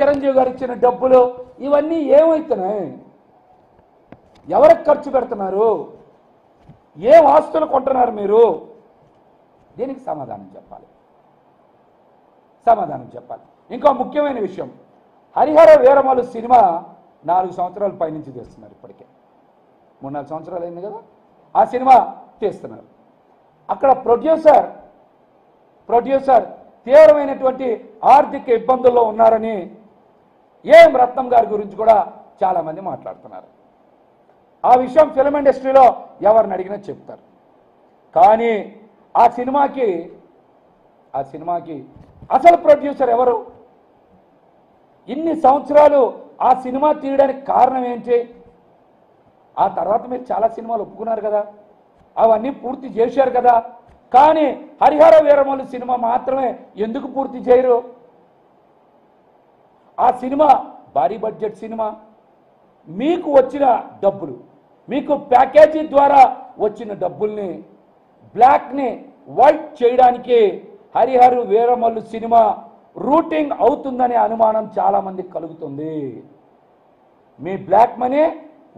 చిరంజీవి గారు ఇచ్చిన డబ్బులు ఇవన్నీ ఏమవుతున్నాయి? ఎవరికి ఖర్చు పెడుతున్నారు? ఏం ఆస్తులు కొంటున్నారు మీరు? దీనికి సమాధానం చెప్పాలి. ఇంకో ముఖ్యమైన విషయం, హరిహర వీరమలు సినిమా 4 సంవత్సరాల పైనుంచి తీస్తున్నారు. ఇప్పటికే 3-4 సంవత్సరాలు అయింది కదా ఆ సినిమా తీస్తున్నారు. అక్కడ ప్రొడ్యూసర్ తీవ్రమైనటువంటి ఆర్థిక ఇబ్బందుల్లో ఉన్నారని ఏం రత్నం గారి గురించి కూడా చాలా మంది మాట్లాడుతున్నారు. ఆ విషయం ఫిల్మ్ ఇండస్ట్రీలో ఎవరిని అడిగినా చెప్తారు. కానీ ఆ సినిమాకి అసలు ప్రొడ్యూసర్ ఎవరు? ఇన్ని సంవత్సరాలు ఆ సినిమా తీయడానికి కారణం ఏంటి? ఆ తర్వాత మీరు చాలా సినిమాలు ఒప్పుకున్నారు కదా, అవన్నీ పూర్తి చేశారు కదా. కానీ హరిహర వీరమలు సినిమా మాత్రమే ఎందుకు పూర్తి చేయరు? ఆ సినిమా భారీ బడ్జెట్ సినిమా. మీకు వచ్చిన డబ్బులు, మీకు ప్యాకేజీ ద్వారా వచ్చిన డబ్బుల్ని బ్లాక్ని వైట్ చేయడానికి హరిహర వీరమల్లు సినిమా రూటింగ్ అవుతుందనే అనుమానం చాలామందికి కలుగుతుంది. మీ బ్లాక్ మనీ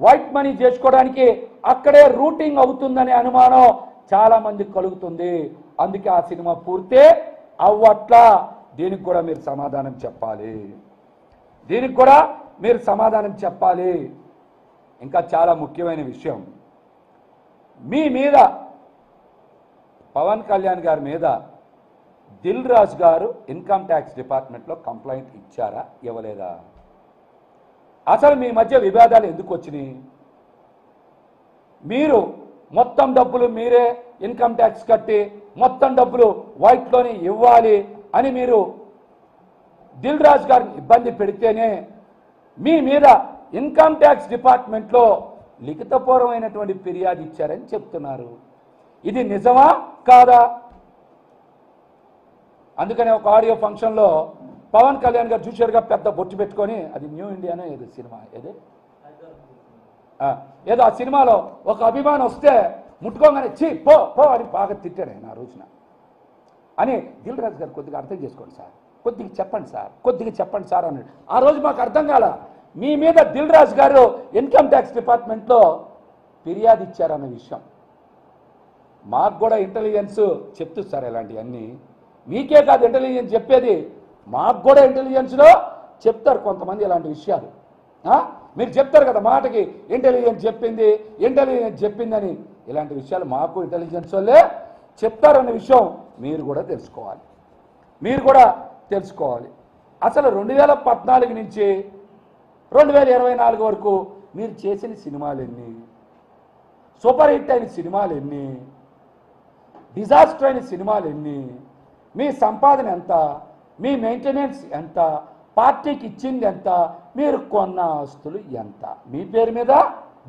వైట్ మనీ చేసుకోవడానికి అక్కడే రూటింగ్ అవుతుందనే అనుమానం చాలామందికి కలుగుతుంది. అందుకే ఆ సినిమా పూర్తే అవ్వట్లా. దీనికి కూడా మీరు సమాధానం చెప్పాలి. ఇంకా చాలా ముఖ్యమైన విషయం, మీ మీద పవన్ కళ్యాణ్ గారి మీద దిల్ రాజు గారు ఇన్కమ్ ట్యాక్స్ డిపార్ట్మెంట్లో కంప్లైంట్ ఇచ్చారా, ఇవ్వలేదా? అసలు మీ మధ్య వివాదాలు ఎందుకు వచ్చినాయి? మీరు మొత్తం డబ్బులు మీరే ఇన్కమ్ ట్యాక్స్ కట్టి మొత్తం డబ్బులు వైట్లోనే ఇవ్వాలి అని మీరు దిల్ రాజు గారిని ఇబ్బంది పెడితేనే మీ మీద ఇన్కమ్ ట్యాక్స్ డిపార్ట్మెంట్లో లిఖితపూర్వమైనటువంటి ఫిర్యాదు ఇచ్చారని చెప్తున్నారు. ఇది నిజమా కాదా? అందుకనే ఒక ఆడియో ఫంక్షన్లో పవన్ కళ్యాణ్ గారు చూశారుగా, పెద్ద బొట్టు పెట్టుకొని, అది న్యూ ఇండియానో ఏదో సినిమా ఏదో ఆ సినిమాలో ఒక అభిమానం వస్తే ముట్టుకోగానే చీ పో పో అని బాగా తిట్టాడు ఆయన ఆ రోజున అని. దిల్ రాజు గారు కొద్దిగా అర్థం చేసుకోండి సార్, కొద్దిగా చెప్పండి సార్ అన్నాడు. ఆ రోజు మాకు అర్థం కాల, మీ మీద దిల్ రాజు గారు ఇన్కమ్ ట్యాక్స్ డిపార్ట్మెంట్లో ఫిర్యాదు ఇచ్చారన్న విషయం. మాకు కూడా ఇంటెలిజెన్స్ చెప్తుంది సార్ ఇలాంటివన్నీ. మీకే కాదు ఇంటెలిజెన్స్ చెప్పేది, మాకు కూడా ఇంటెలిజెన్స్లో చెప్తారు కొంతమంది ఇలాంటి విషయాలు. మీరు చెప్తారు కదా మాటకి ఇంటెలిజెన్స్ చెప్పిందని, ఇలాంటి విషయాలు మాకు ఇంటెలిజెన్స్ వాళ్ళే చెప్తారన్న విషయం మీరు కూడా తెలుసుకోవాలి. అసలు 2014 నుంచి 2024 వరకు మీరు చేసిన సినిమాలు ఎన్ని? సూపర్ హిట్ అయిన సినిమాలు ఎన్ని? డిజాస్టర్ అయిన సినిమాలు ఎన్ని? మీ సంపాదన ఎంత? మీ మెయింటెనెన్స్ ఎంత? పార్టీకి ఇచ్చింది ఎంత? మీరు కొన్న ఆస్తులు ఎంత? మీ పేరు మీద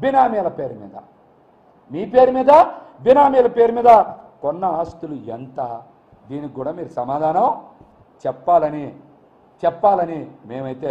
బినామీల పేరు మీద కొన్న ఆస్తులు ఎంత? దీనికి కూడా మీరు సమాధానం చెప్పాలని మేమైతే